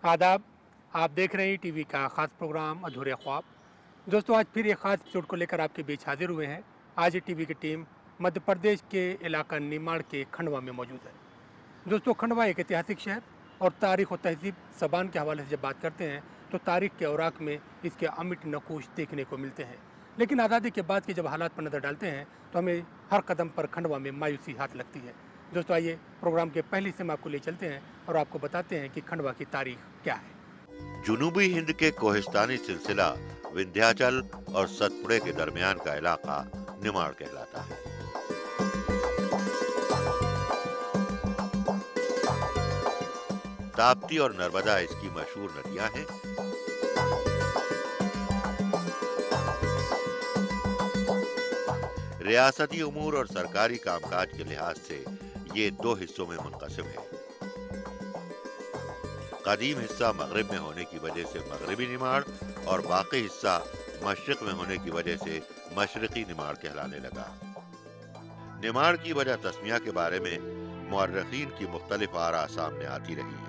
आदाब। आप देख रहे हैं टीवी का ख़ास प्रोग्राम अधूरे ख्वाब। दोस्तों, आज फिर एक ख़ास एपिसोड को लेकर आपके बीच हाजिर हुए हैं। आज ये टीवी की टीम मध्य प्रदेश के इलाका निमाड़ के खंडवा में मौजूद है। दोस्तों, खंडवा एक ऐतिहासिक शहर और तारीख और तहजीब ज़बान के हवाले से जब बात करते हैं तो तारीख के औराक में इसके अमिट नकूश देखने को मिलते हैं। लेकिन आज़ादी के बाद के जब हालात पर नज़र डालते हैं तो हमें हर कदम पर खंडवा में मायूसी हाथ लगती है। दोस्तों, आइए प्रोग्राम के पहले हिस्से में आपको ले चलते हैं और आपको बताते हैं कि खंडवा की तारीख क्या है। जुनूबी हिंद के कोहिस्तानी सिलसिला विंध्याचल और सतपुड़े के दरमियान का इलाका निमाड़ कहलाता है। ताप्ती और नर्मदा इसकी मशहूर नदियां हैं। रियासती उमूर और सरकारी कामकाज के लिहाज से ये दो हिस्सों में मुनक़सिम है। कदीम हिस्सा मगरिब में होने की वजह से मगरिबी निमाड़ और बाकी हिस्सा मशरिक में होने की वजह से मशरिकी निमाड़ कहलाने लगा। निमाड़ की वजह तस्मिया के बारे में मुअर्रिखीन की मुख्तलिफ आरा सामने आती रही हैं।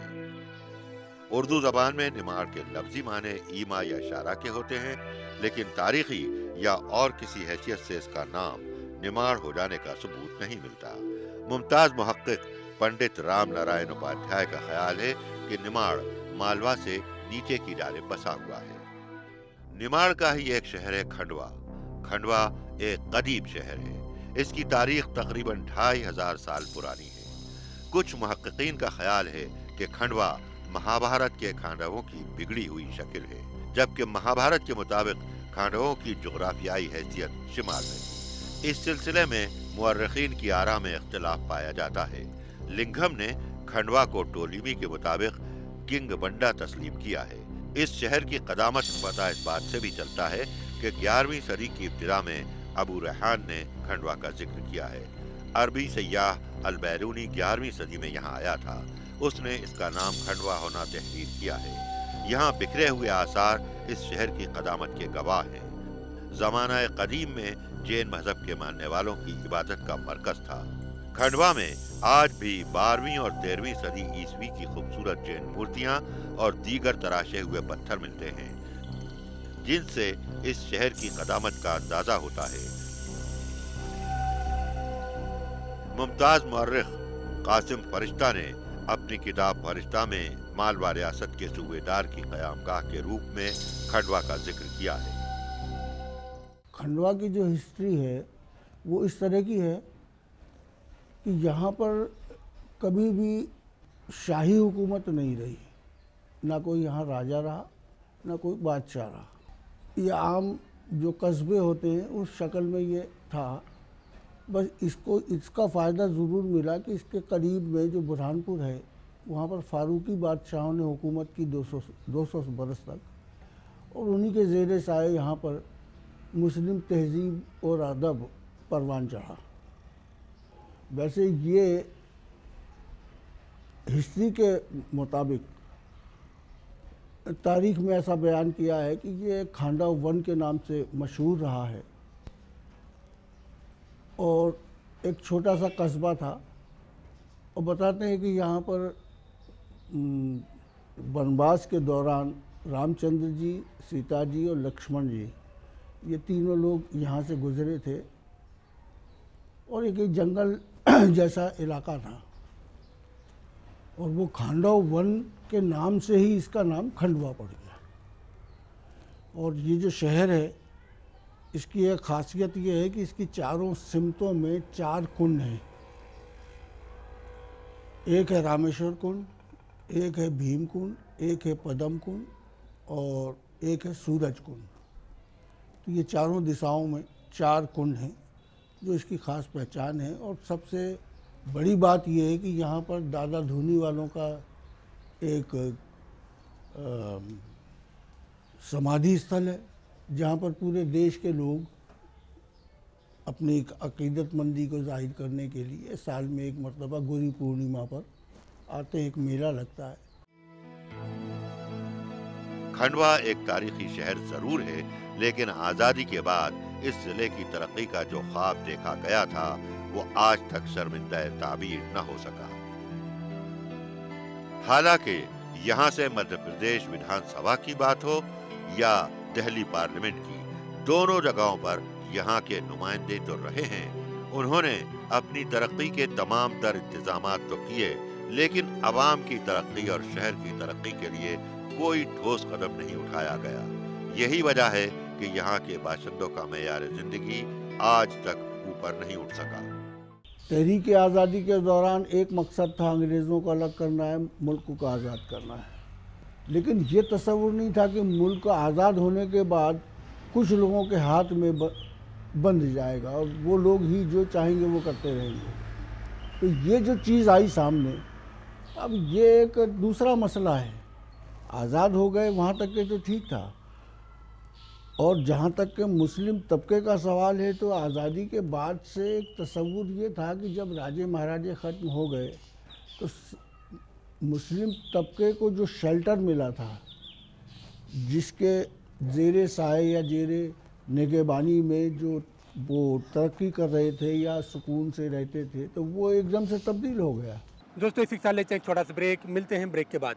उर्दू जबान में निमाड़ के लफ्जी माने ईमा या इशारा के होते हैं, लेकिन तारीखी या और किसी हैसियत से इसका नाम निमाड़ हो जाने का सबूत नहीं मिलता। मुमताज मुहक्किक पंडित राम नारायण उपाध्याय का ख्याल है कि निमाड़ मालवा से नीचे की जानिब बसा हुआ है। निमाड़ का ही एक शहर है खंडवा। खंडवा एक कदीम शहर है। इसकी तारीख तकरीबन 2500 साल पुरानी है। कुछ मुहक्किकीन का ख्याल है कि खंडवा महाभारत के खांडवों की बिगड़ी हुई शक्ल है, जबकि महाभारत के मुताबिक खांडवों की जुग्राफियाई हैसियत शिमाल में। इस सिलसिले में मुअर्रिखीन की आरा में इख्तिलाफ पाया जाता है। लिंघम ने खंडवा को टोलीमी के मुताबिक किंग बंडा तस्लीम किया है। इस शहर की कदामत का पता इस बात से भी चलता है कि 11वीं सदी की इब्तिदा में अबू रेहान ने खंडवा का जिक्र किया है। अरबी सयाह अल बैरूनी 11वीं सदी में यहाँ आया था। उसने इसका नाम खंडवा होना तहरीर किया है। यहाँ बिखरे हुए आसार इस शहर की कदामत के गवाह हैं। ज़माना कदीम में जैन मजहब के मानने वालों की इबादत का मरकज था। खंडवा में आज भी 12वीं और 13वीं सदी ईस्वी की खूबसूरत जैन मूर्तियां और दीगर तराशे हुए पत्थर मिलते हैं, जिनसे इस शहर की कदामत का अंदाजा होता है। मुमताज मुअर्रिख कासिम फरिश्ता ने अपनी किताब फरिश्ता में मालवा रियासत के सूबेदार की क़यामगाह के रूप में खंडवा का जिक्र किया है। खंडवा की जो हिस्ट्री है वो इस तरह की है कि यहाँ पर कभी भी शाही हुकूमत नहीं रही, ना कोई यहाँ राजा रहा ना कोई बादशाह रहा। ये आम जो कस्बे होते हैं उस शक्ल में ये था। बस इसको इसका फ़ायदा ज़रूर मिला कि इसके करीब में जो बुरहानपुर है वहाँ पर फारूकी बादशाहों ने हुकूमत की 200 बरस तक, और उन्हीं के ज़ेर साए यहाँ पर मुस्लिम तहजीब और अदब परवान चढ़ा। वैसे ये हिस्ट्री के मुताबिक तारीख में ऐसा बयान किया है कि ये खांडा वन के नाम से मशहूर रहा है और एक छोटा सा कस्बा था। और बताते हैं कि यहाँ पर वनवास के दौरान रामचंद्र जी, सीता जी और लक्ष्मण जी, ये तीनों लोग यहाँ से गुजरे थे और एक जंगल जैसा इलाका था और वो खांडव वन के नाम से ही इसका नाम खंडवा पड़ गया। और ये जो शहर है इसकी एक खासियत ये है कि इसकी चारों सिमतों में 4 कुंड हैं। एक है रामेश्वर कुंड, एक है भीम कुंड, एक है पदम कुंड और एक है सूरज कुंड। तो ये चारों दिशाओं में 4 कुंड हैं जो इसकी ख़ास पहचान है। और सबसे बड़ी बात यह है कि यहाँ पर दादा धूनी वालों का एक समाधि स्थल है, जहाँ पर पूरे देश के लोग अपनी अकीदतमंदी को जाहिर करने के लिए साल में एक मरतबा गुरु पूर्णिमा पर आते हैं। एक मेला लगता है। खंडवा एक तारीखी शहर जरूर है, लेकिन आजादी के बाद इस जिले की तरक्की का जो ख्वाब देखा गया था वो आज तक शर्मिंदा ताबीर न हो सका। हालांकि यहाँ से मध्य प्रदेश विधानसभा की बात हो या दिल्ली पार्लियामेंट की, दोनों जगहों पर यहाँ के नुमाइंदे तो रहे हैं। उन्होंने अपनी तरक्की के तमाम तर इंतजामात तो किए, लेकिन अवाम की तरक्की और शहर की तरक्की के लिए कोई ठोस कदम नहीं उठाया गया। यही वजह है कि यहाँ के बाशिंदों का मेयार जिंदगी आज तक ऊपर नहीं उठ सका। तहरीक आज़ादी के दौरान एक मकसद था, अंग्रेज़ों को अलग करना है, मुल्क को आज़ाद करना है। लेकिन ये तस्वुर नहीं था कि मुल्क आज़ाद होने के बाद कुछ लोगों के हाथ में बंध जाएगा और वो लोग ही जो चाहेंगे वो करते रहेंगे। तो ये जो चीज़ आई सामने, अब ये एक दूसरा मसला है। आज़ाद हो गए वहाँ तक के तो ठीक था, और जहाँ तक के मुस्लिम तबके का सवाल है तो आज़ादी के बाद से एक तस्वुर ये था कि जब राजे महाराजे ख़त्म हो गए तो मुस्लिम तबके को जो शेल्टर मिला था, जिसके ज़ेरे साए या ज़ेरे निगहबानी में जो वो तरक्की कर रहे थे या सुकून से रहते थे, तो वो एकदम से तब्दील हो गया। दोस्तों इसी के साथ लेते हैं एक छोटा सा ब्रेक, मिलते हैं ब्रेक के बाद।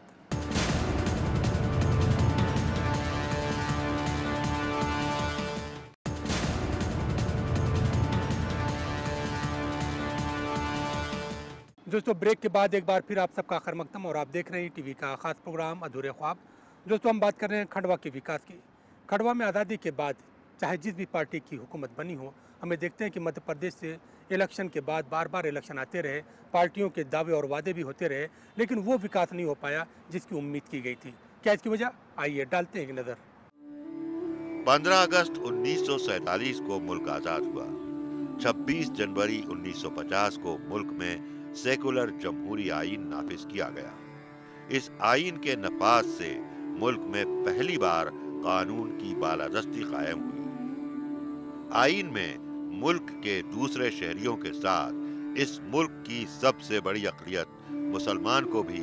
दोस्तों ब्रेक के बाद एक बार फिर आप सबका खैर मकदम, और आप देख रहे हैं टीवी का खास प्रोग्राम अधूरे ख्वाब। दोस्तों हम बात कर रहे हैं खंडवा के विकास की। खंडवा में आज़ादी के बाद चाहे जिस भी पार्टी की हुकूमत बनी हो, हमें देखते हैं कि मध्य प्रदेश से इलेक्शन के बाद बार बार इलेक्शन आते रहे, पार्टियों के दावे और वादे भी होते रहे, लेकिन वो विकास नहीं हो पाया जिसकी उम्मीद की गई थी। क्या इसकी वजह? आइए डालते हैं एक नज़र। 15 अगस्त 1947 को मुल्क आजाद हुआ। 26 जनवरी 1950 को मुल्क में सेकुलर जमहूरी आइन नाफिज किया गया। इस आइन के नफाज से मुल्क में पहली बार कानून की बालादस्ती कायम हुई। आइन में मुल्क के दूसरे शहरियों के साथ इस मुल्क की सबसे बड़ी अक़लियत मुसलमान को भी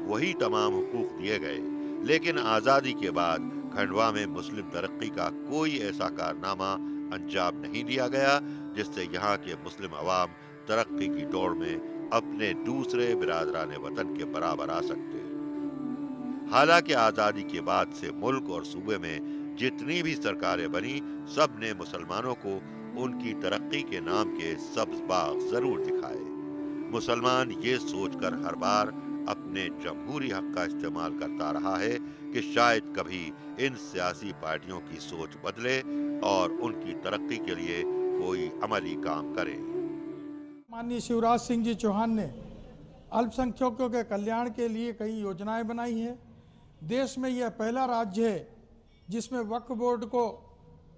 वही तमाम हुकूक दिए गए, लेकिन आज़ादी के बाद खंडवा में मुस्लिम तरक्की का कोई ऐसा कारनामा अंजाम नहीं दिया गया जिससे यहाँ के मुस्लिम अवाम तरक्की की दौड़ में अपने दूसरे बिरादरान वतन के बराबर आ सकते। हालांकि आज़ादी के बाद से मुल्क और सूबे में जितनी भी सरकारें बनी, सब ने मुसलमानों को उनकी तरक्की के नाम के सब्ज बाग जरूर दिखाए। मुसलमान ये सोचकर हर बार अपने जमहूरी हक का इस्तेमाल करता रहा है कि शायद कभी इन सियासी पार्टियों की सोच बदले और उनकी तरक्की के लिए कोई अमली काम करे। माननीय शिवराज सिंह जी चौहान ने अल्पसंख्यकों के कल्याण के लिए कई योजनाएं बनाई हैं। देश में यह पहला राज्य है जिसमें वक्फ बोर्ड को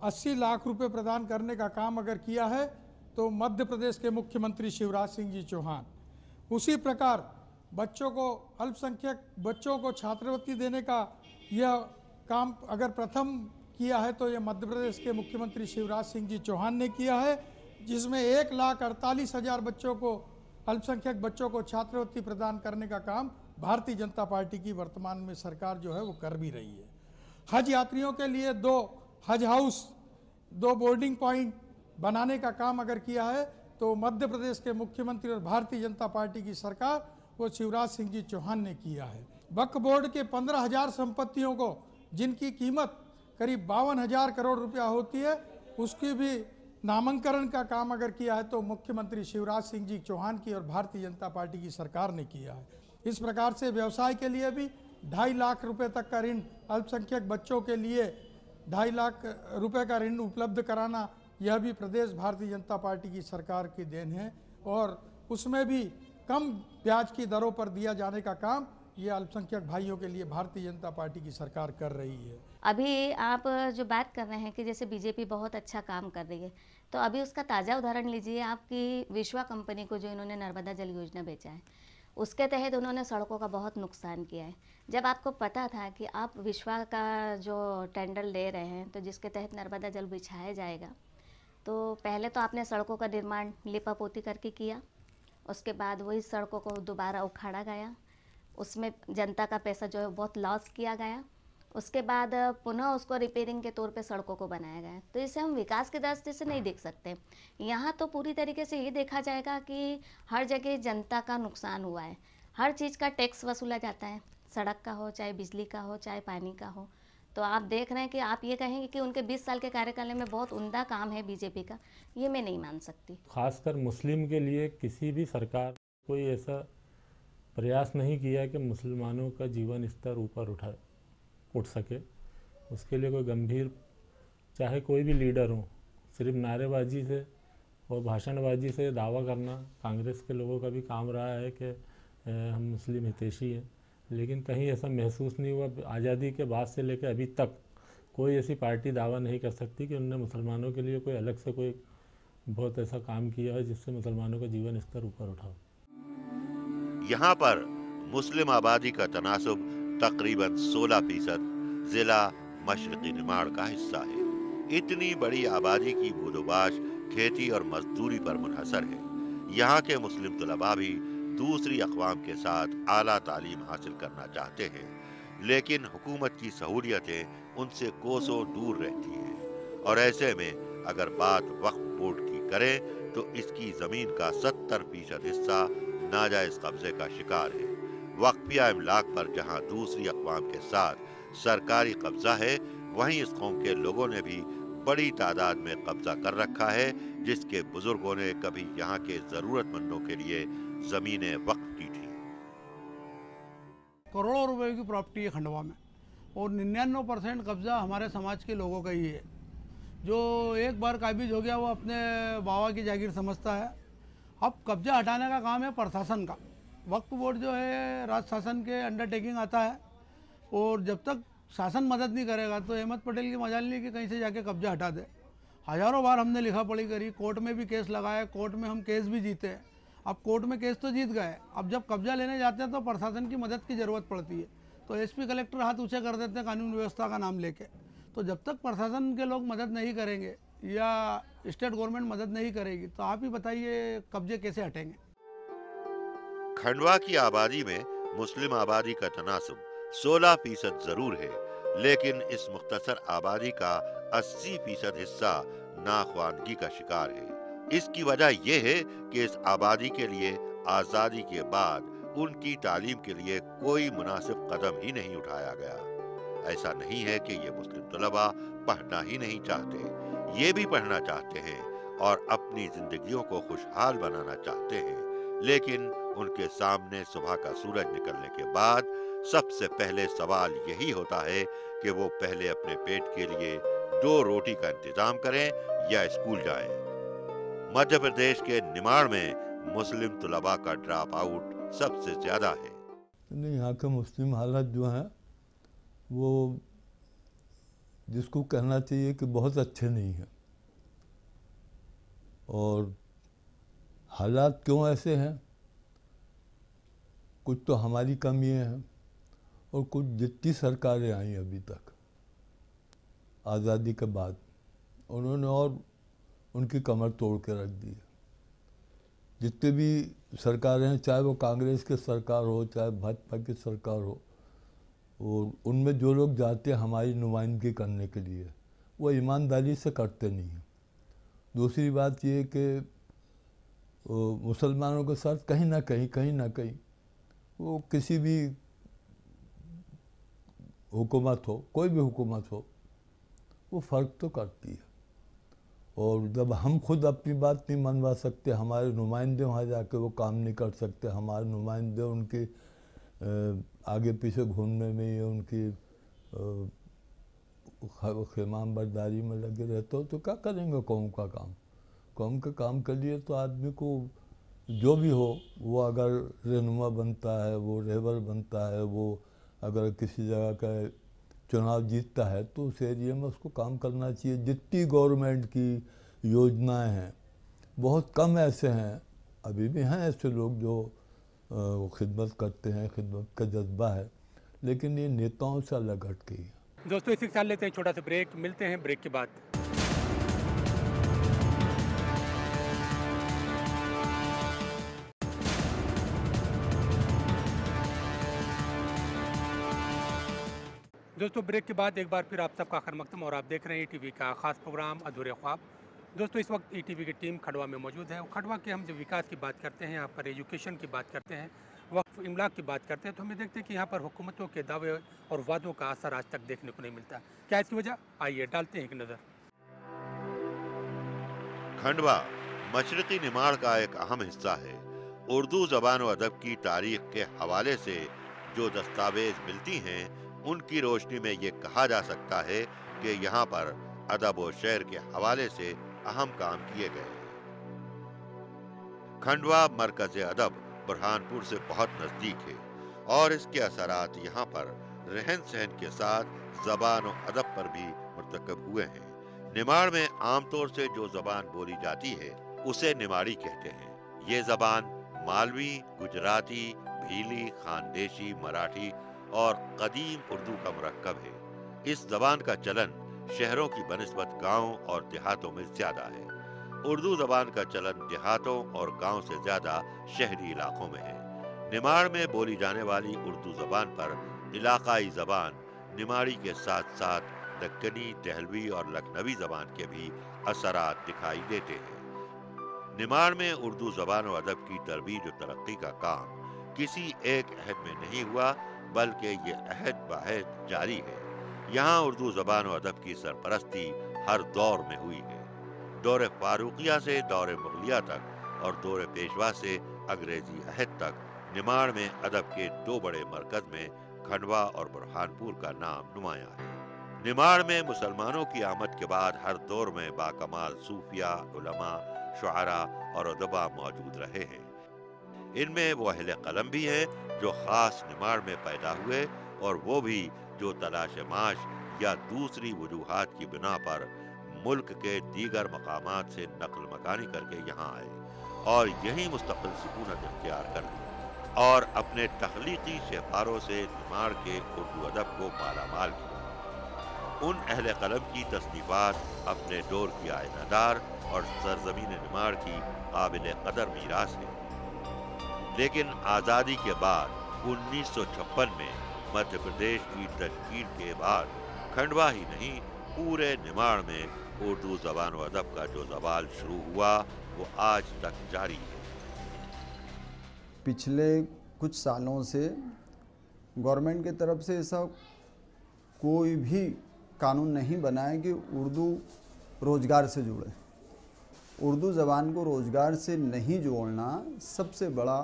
80 लाख रुपए प्रदान करने का काम अगर किया है तो मध्य प्रदेश के मुख्यमंत्री शिवराज सिंह जी चौहान। उसी प्रकार बच्चों को, अल्पसंख्यक बच्चों को छात्रवृत्ति देने का यह काम अगर प्रथम किया है तो यह मध्य प्रदेश के मुख्यमंत्री शिवराज सिंह जी चौहान ने किया है, जिसमें 1,48,000 बच्चों को, अल्पसंख्यक बच्चों को छात्रवृत्ति प्रदान करने का काम भारतीय जनता पार्टी की वर्तमान में सरकार जो है वो कर भी रही है। हज यात्रियों के लिए 2 हज हाउस, 2 बोर्डिंग पॉइंट बनाने का काम अगर किया है तो मध्य प्रदेश के मुख्यमंत्री और भारतीय जनता पार्टी की सरकार वो शिवराज सिंह जी चौहान ने किया है। वक्फ बोर्ड के 15,000 संपत्तियों को, जिनकी कीमत करीब 52,000 करोड़ रुपया होती है, उसकी भी नामांकन का काम अगर किया है तो मुख्यमंत्री शिवराज सिंह जी चौहान की और भारतीय जनता पार्टी की सरकार ने किया है। इस प्रकार से व्यवसाय के लिए भी 2.5 लाख रुपए तक का ऋण, अल्पसंख्यक बच्चों के लिए 2.5 लाख रुपए का ऋण उपलब्ध कराना, यह भी प्रदेश भारतीय जनता पार्टी की सरकार की देन है, और उसमें भी कम ब्याज की दरों पर दिया जाने का काम ये अल्पसंख्यक भाइयों के लिए भारतीय जनता पार्टी की सरकार कर रही है। अभी आप जो बात कर रहे हैं कि जैसे बीजेपी बहुत अच्छा काम कर रही है, तो अभी उसका ताज़ा उदाहरण लीजिए। आपकी विश्वा कंपनी को जो इन्होंने नर्मदा जल योजना बेचा है, उसके तहत उन्होंने सड़कों का बहुत नुकसान किया है। जब आपको पता था कि आप विश्वा का जो टेंडर ले रहे हैं तो जिसके तहत नर्मदा जल बिछाया जाएगा, तो पहले तो आपने सड़कों का निर्माण लिपापोती करके किया, उसके बाद वही सड़कों को दोबारा उखाड़ा गया, उसमें जनता का पैसा जो है बहुत लॉस किया गया, उसके बाद पुनः उसको रिपेयरिंग के तौर पे सड़कों को बनाया गया। तो इसे हम विकास के दृष्टि से नहीं देख सकते। यहाँ तो पूरी तरीके से ये देखा जाएगा कि हर जगह जनता का नुकसान हुआ है, हर चीज़ का टैक्स वसूला जाता है, सड़क का हो, चाहे बिजली का हो, चाहे पानी का हो। तो आप देख रहे हैं कि आप ये कहेंगे कि उनके 20 साल के कार्यकाल में बहुत उम्दा काम है बीजेपी का, ये मैं नहीं मान सकती। खासकर मुस्लिम के लिए किसी भी सरकार कोई ऐसा प्रयास नहीं किया कि मुसलमानों का जीवन स्तर ऊपर उठ सके। उसके लिए कोई गंभीर, चाहे कोई भी लीडर हो, सिर्फ नारेबाजी से और भाषणबाजी से दावा करना कांग्रेस के लोगों का भी काम रहा है कि हम मुस्लिम हितैषी हैं, लेकिन कहीं ऐसा महसूस नहीं हुआ। आज़ादी के बाद से लेकर अभी तक कोई ऐसी पार्टी दावा नहीं कर सकती कि उन्होंने मुसलमानों के लिए कोई अलग से कोई बहुत ऐसा काम किया है जिससे मुसलमानों का जीवन स्तर ऊपर उठा। यहाँ पर मुस्लिम आबादी का तनासुब तकरीबन 16% जिला मशरकी निमाड़ का हिस्सा है। इतनी बड़ी आबादी की बूदोबाश खेती और मजदूरी पर मुनहसर है। यहाँ के मुस्लिम तलबा भी दूसरी अक़वाम के साथ आला तालीम हासिल करना चाहते हैं, लेकिन हुकूमत की सहूलियतें उनसे कोसों दूर रहती हैं। और ऐसे में अगर बात वक्फ बोर्ड की करें तो इसकी जमीन का 70% हिस्सा नाजायज कब्जे का शिकार है। वक्फिया इमलाक पर जहाँ दूसरी अक़वाम के साथ सरकारी कब्जा है, वहीं इस कौम के लोगों ने भी बड़ी तादाद में कब्जा कर रखा है, जिसके बुजुर्गों ने कभी यहाँ के जरूरतमंदों के लिए जमीनें वक्फ की थी। करोड़ों रुपए की प्रॉपर्टी है खंडवा में और 99% कब्जा हमारे समाज के लोगों का ही है। जो एक बार काबिज हो गया वो अपने बाबा की जागीर समझता है। अब कब्जा हटाने का काम है प्रशासन का। वक्फ बोर्ड जो है राज्य शासन के अंडरटेकिंग आता है और जब तक शासन मदद नहीं करेगा तो अहमद पटेल की मजाल नहीं कि कहीं से जाके कब्जा हटा दे। हज़ारों बार हमने लिखा पढ़ी करी, कोर्ट में भी केस लगाया, कोर्ट में हम केस भी जीते। अब कोर्ट में केस तो जीत गए, अब जब कब्जा लेने जाते हैं तो प्रशासन की मदद की ज़रूरत पड़ती है। तो एसपी कलेक्टर हाथ ऊँचे कर देते हैं कानून व्यवस्था का नाम लेके। तो जब तक प्रशासन के लोग मदद नहीं करेंगे या स्टेट गवर्नमेंट मदद नहीं करेगी तो आप ही बताइए कब्जे कैसे हटेंगे। खंडवा की आबादी में मुस्लिम आबादी का तनासुब 16% जरूर है, लेकिन इस मुख्तसर आबादी का 80% हिस्सा नाख्वानगी का शिकार है। इसकी वजह यह है कि इस आबादी के लिए आजादी के बाद उनकी तालीम के लिए कोई मुनासिब कदम ही नहीं उठाया गया। ऐसा नहीं है कि ये मुस्लिम तलबा पढ़ना ही नहीं चाहते, ये भी पढ़ना चाहते हैं और अपनी जिंदगियों को खुशहाल बनाना चाहते हैं, लेकिन उनके सामने सुबह का सूरज निकलने के बाद सबसे पहले सवाल यही होता है कि वो पहले अपने पेट के लिए 2 रोटी का इंतजाम करें या स्कूल जाएं। मध्य प्रदेश के निमाड़ में मुस्लिम तलबा का ड्रॉप आउट सबसे ज्यादा है। यहाँ के मुस्लिम हालात जो हैं वो जिसको कहना चाहिए कि बहुत अच्छे नहीं हैं। और हालात क्यों ऐसे हैं, कुछ तो हमारी कमियां हैं और कुछ जितनी सरकारें आई अभी तक आज़ादी के बाद उन्होंने और उनकी कमर तोड़ के रख दी है। जितने भी सरकारें हैं, चाहे वो कांग्रेस की सरकार हो चाहे भाजपा की सरकार हो, और उनमें जो लोग जाते हैं हमारी नुमाइंदगी करने के लिए वो ईमानदारी से करते नहीं हैं। दूसरी बात ये कि मुसलमानों के साथ कहीं ना कहीं वो किसी भी हुकूमत हो, कोई भी हुकूमत हो, वो फ़र्क तो करती है। और जब हम खुद अपनी बात नहीं मनवा सकते, हमारे नुमाइंदे वहाँ जाके वो काम नहीं कर सकते, हमारे नुमाइंदे उनके आगे पीछे घूमने में या उनकी खिमाम बरदारी में लगे रहते हो तो क्या करेंगे कौम का काम। कौम के काम के लिए तो आदमी को जो भी हो, वो अगर रहनुमा बनता है, वो रहबर बनता है, वो अगर किसी जगह का चुनाव जीतता है तो उस एरिया में उसको काम करना चाहिए। जितनी गवर्नमेंट की योजनाएं हैं, बहुत कम ऐसे हैं, अभी भी हैं ऐसे लोग जो खिदमत करते हैं, खिदमत का जज्बा है, लेकिन ये नेताओं से अलग हट गई है। दोस्तों इसी के साथ लेते हैं छोटा सा ब्रेक, मिलते हैं ब्रेक के बाद। दोस्तों ब्रेक के बाद एक बार फिर आप सबका खैर मकदम और आप देख रहे हैं ईटीवी का खास प्रोग्राम अधूरे ख्वाब। दोस्तों इस वक्त ईटीवी की टीम खंडवा में मौजूद है और खंडवा के हम जब विकास की बात करते हैं, यहाँ पर एजुकेशन की बात करते हैं, वक्फ इमलाक की बात करते हैं तो हमें देखते हैं कि यहाँ पर हुकूमतों के दावे और वादों का असर आज तक देखने को नहीं मिलता। क्या इसकी वजह? आइए डालते हैं एक नज़र। खंडवा मशरकी निमाड़ का एक अहम हिस्सा है। उर्दू जबान और अदब की तारीख के हवाले से जो दस्तावेज मिलती हैं, उनकी रोशनी में ये कहा जा सकता है कि यहाँ पर अदब और शेर के हवाले से अहम काम किए गए हैं। खंडवा मरकज अदब बुरहानपुर से बहुत नजदीक है और इसके असरात यहाँ पर रहन सहन के साथ जबान और अदब पर भी मुर्तकब हुए हैं। निमाड़ में आमतौर से जो जबान बोली जाती है उसे निमाड़ी कहते हैं। ये जबान मालवी, गुजराती, भीली, खानदेशी, मराठी और कदीम उर्दू का मुरक्कब है। इस जबान का चलन शहरों की बनिस्बत गाँव और देहातों में ज्यादा है। उर्दू जबान का चलन देहातों और गांव से ज्यादा शहरी इलाकों में है। निमाड़ में बोली जाने वाली उर्दू जबान पर इलाकाई जबान निमाड़ी के साथ साथ दक्कनी, दहलवी और लखनवी जबान के भी असरात दिखाई देते हैं। निमाड़ में उर्दू जबान और अदब की तरबीज और तरक्की का काम किसी एक अहद में नहीं हुआ, बल्कि ये अहद बहद जारी है। यहाँ उर्दू जबान और अदब की सरपरस्ती हर दौर में हुई है। दौरे फारूकिया से दौरे मुगलिया तक और दौरे पेशवा से अंग्रेजी अहद तक निमाड़ में अदब के दो बड़े मरकज में खंडवा और बुरहानपुर का नाम नुमाया है। निमाड़ में मुसलमानों की आमद के बाद हर दौर में बाकमाल सूफिया, उलमा, शुआरा और अदबा मौजूद रहे हैं। इनमें वो अहले कलम भी हैं जो खास निमाड़ में पैदा हुए और वो भी जो तलाश माश या दूसरी वजूहात की बिना पर मुल्क के दीगर मकामात से नकल मकानी करके यहाँ आए और यही मुस्तकिल सुकूनत इख्तियार कर ली और अपने तख्लीकी शहकारों से निमाड़ के उर्दू अदब को मालामाल किया। उन अहले कलम की तसनीफात अपने दौर की आयनादार और सरजमीन निमाड़ की काबिल कदर मीरास है। लेकिन आज़ादी के बाद 1956 में मध्य प्रदेश की तश्कील के बाद खंडवा ही नहीं पूरे निमाड़ में उर्दू जबान व अदब का जो सवाल शुरू हुआ वो आज तक जारी है। पिछले कुछ सालों से गवर्नमेंट की तरफ से ऐसा कोई भी कानून नहीं बना है कि उर्दू रोज़गार से जुड़े। उर्दू ज़बान को रोज़गार से नहीं जोड़ना सबसे बड़ा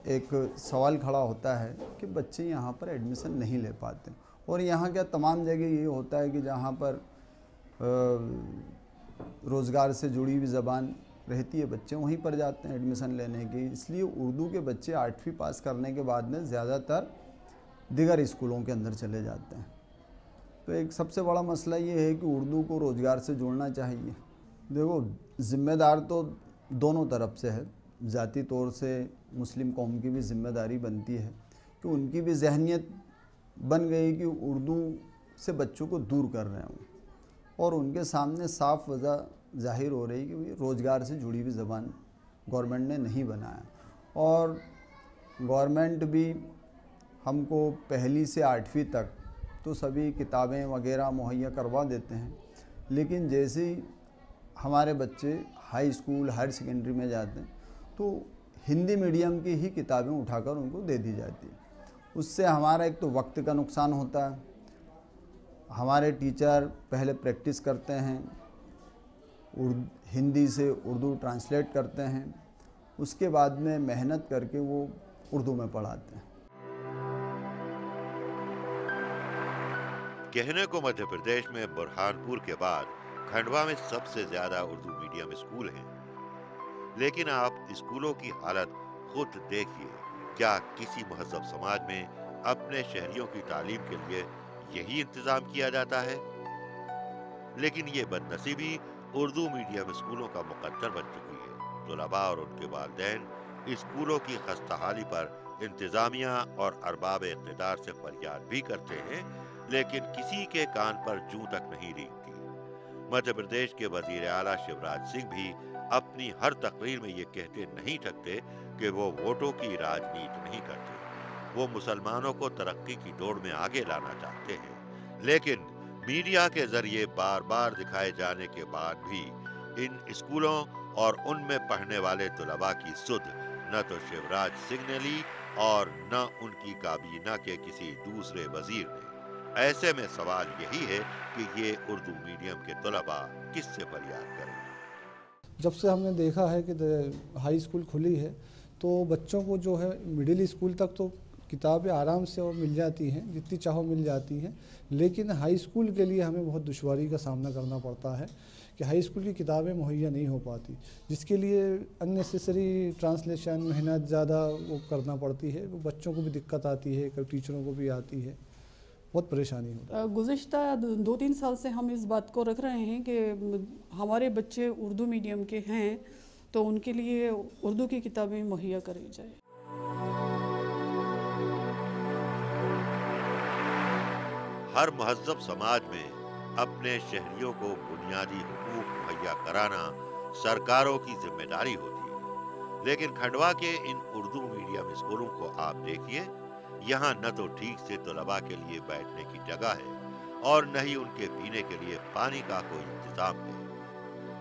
एक सवाल खड़ा होता है कि बच्चे यहाँ पर एडमिशन नहीं ले पाते। और यहाँ क्या तमाम जगह ये होता है कि जहाँ पर रोज़गार से जुड़ी हुई ज़बान रहती है बच्चे वहीं पर जाते हैं एडमिशन लेने के। इसलिए उर्दू के बच्चे 8वीं पास करने के बाद में ज़्यादातर दीगर स्कूलों के अंदर चले जाते हैं। तो एक सबसे बड़ा मसला ये है कि उर्दू को रोज़गार से जोड़ना चाहिए। देखो, ज़िम्मेदार तो दोनों तरफ से है। ज़ाती तौर से मुस्लिम कौम की भी ज़िम्मेदारी बनती है कि उनकी भी जहनियत बन गई कि उर्दू से बच्चों को दूर कर रहे हैं और उनके सामने साफ वजह ज़ाहिर हो रही कि भाई रोज़गार से जुड़ी हुई ज़बान गवर्नमेंट ने नहीं बनाया। और गवर्नमेंट भी हमको पहली से 8वीं तक तो सभी किताबें वगैरह मुहैया करवा देते हैं, लेकिन जैसे ही हमारे बच्चे हाई स्कूल, हायर सेकेंडरी में जाते हैं तो हिंदी मीडियम की ही किताबें उठाकर उनको दे दी जाती है। उससे हमारा एक तो वक्त का नुकसान होता है। हमारे टीचर पहले प्रैक्टिस करते हैं, हिंदी से उर्दू ट्रांसलेट करते हैं, उसके बाद में मेहनत करके वो उर्दू में पढ़ाते हैं। कहने को मध्य प्रदेश में बुरहानपुर के बाद खंडवा में सबसे ज्यादा उर्दू मीडियम स्कूल हैं, लेकिन आप स्कूलों की हालत खुद देखिए। क्या किसी महज़ब समाज में अपने शहरियों की तालीम के लिए यही इंतजाम किया जाता है? लेकिन ये बदनसीबी उर्दू मीडियम स्कूलों का मुकद्दर बन चुकी है। तुलबा और उनके वालिदैन स्कूलों की खस्ताहाली पर इंतजामिया और अरबाब इक़्तिदार से फरियाद भी करते हैं, लेकिन किसी के कान पर जूं तक नहीं रेंगती। मध्य प्रदेश के वजीर आला शिवराज सिंह भी अपनी हर तकरीर में ये कहते नहीं थकते कि वो वोटों की राजनीति नहीं करते, वो मुसलमानों को तरक्की की दौड़ में आगे लाना चाहते हैं। लेकिन मीडिया के जरिए बार बार दिखाए जाने के बाद भी इन स्कूलों और उनमें पढ़ने वाले तुलबा की सुध न तो शिवराज सिंह ने ली और न उनकी काबीना के किसी दूसरे वजीर ने। ऐसे में सवाल यही है कि ये उर्दू मीडियम के तलबा किससे फरियाद करें। जब से हमने देखा है कि हाई स्कूल खुली है तो बच्चों को जो है मिडिल स्कूल तक तो किताबें आराम से और मिल जाती हैं, जितनी चाहो मिल जाती हैं, लेकिन हाई स्कूल के लिए हमें बहुत दुश्वारी का सामना करना पड़ता है कि हाई स्कूल की किताबें मुहैया नहीं हो पाती, जिसके लिए अननेसेसरी ट्रांसलेशन मेहनत ज़्यादा वो करना पड़ती है। वो बच्चों को भी दिक्कत आती है, कभी टीचरों को भी आती है, बहुत परेशानी होती है। गुज़िश्ता 2-3 साल से हम इस बात को रख रहे हैं कि हमारे बच्चे उर्दू मीडियम के हैं तो उनके लिए उर्दू की किताबें मुहैया करी जाए। हर महज़्ज़ब समाज में अपने शहरियों को बुनियादी हुकूक मुहैया कराना सरकारों की जिम्मेदारी होती है, लेकिन खंडवा के इन उर्दू मीडियम स्कूलों को आप देखिए, यहाँ न तो ठीक से तलबा के लिए बैठने की जगह है और न ही उनके पीने के लिए पानी का कोई इंतजाम है।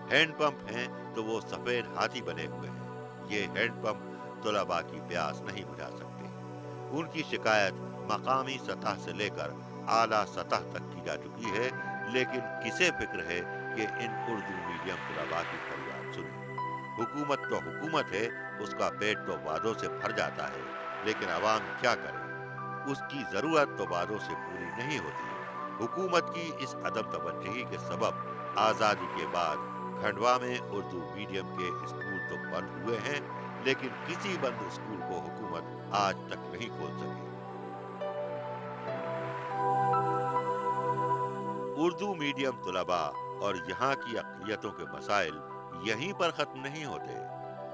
हैंडपंप हैं तो वो सफेद हाथी बने हुए हैं। ये हैंडपंप तलबा की प्यास नहीं बुझा सकते। उनकी शिकायत मकामी सतह से लेकर आला सतह तक की जा चुकी है, लेकिन किसे फिक्र है कि इन उर्दू मीडियम तलबा की फरियाद सुने। हुकूमत तो हुकूमत है, उसका पेट तो वादों से भर जाता है, लेकिन आवाम क्या करे, उसकी जरूरत तो वादों से पूरी नहीं होती है। हुकूमत की इस अदम तवज्जुही के सबब आजादी के बाद खंडवा में उर्दू मीडियम के स्कूल तो बंद हुए हैं, लेकिन किसी बंद स्कूल को हुकूमत आज तक नहीं खोल सकी। उर्दू मीडियम तलबा और यहाँ की अक़लियतों के मसाइल यहीं पर खत्म नहीं होते।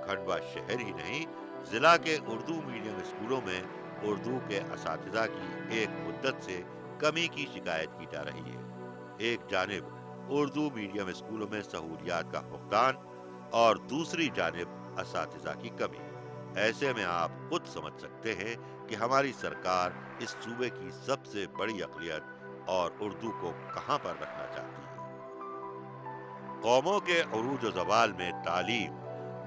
खंडवा शहर ही नहीं, जिला के उर्दू मीडियम स्कूलों में उर्दू के असातिज़ा की एक मुद्दत से कमी की शिकायत की जा रही है। एक जानिब उर्दू मीडियम स्कूलों में सहूलियात का फुकदान और दूसरी जानिब असातिज़ा की कमी। ऐसे में आप खुद समझ सकते हैं कि हमारी सरकार इस सूबे की सबसे बड़ी अक़लियत और उर्दू को कहां पर रखना चाहती है। कौमों के उरूज व ज़वाल में तालीम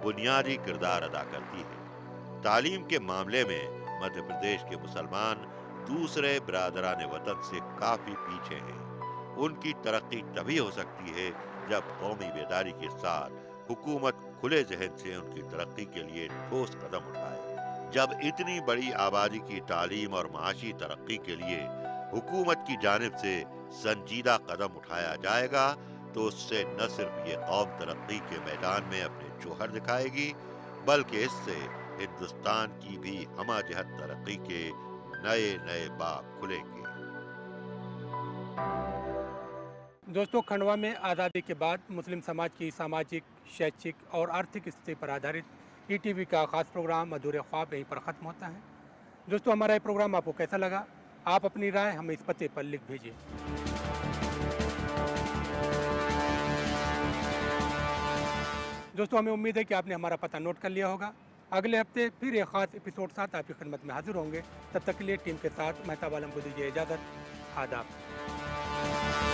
बुनियादी किरदार अदा करती है। तालीम के मामले में मध्य प्रदेश के मुसलमान दूसरे बिरादरान वतन से काफी पीछे हैं। उनकी तरक्की तभी हो सकती है जब कौमी बेदारी के साथ हुकूमत खुले जहन से उनकी तरक्की के लिए ठोस कदम उठाए। जब इतनी बड़ी आबादी की तालीम और माशी तरक्की के लिए हुकूमत की जानिब से संजीदा कदम उठाया जाएगा तो उससे न सिर्फ ये कौम तरक्की के मैदान में अपने जौहर दिखाएगी, बल्कि इससे हिंदुस्तान की भी हमाजहत तरक्की के नए नए बाब खुलेंगे। दोस्तों, खंडवा में आज़ादी के बाद मुस्लिम समाज की सामाजिक, शैक्षिक और आर्थिक स्थिति पर आधारित ईटीवी का खास प्रोग्राम अधूरे ख्वाब यहीं पर ख़त्म होता है। दोस्तों, हमारा ये प्रोग्राम आपको कैसा लगा? आप अपनी राय हमें इस पते पर लिख भेजिए। दोस्तों, हमें उम्मीद है कि आपने हमारा पता नोट कर लिया होगा। अगले हफ्ते फिर एक खास एपिसोड साथ आपकी खिदमत में हाजिर होंगे। तब तक के लिए टीम के साथ महताब आलम को दीजिए इजाज़त। आदाब।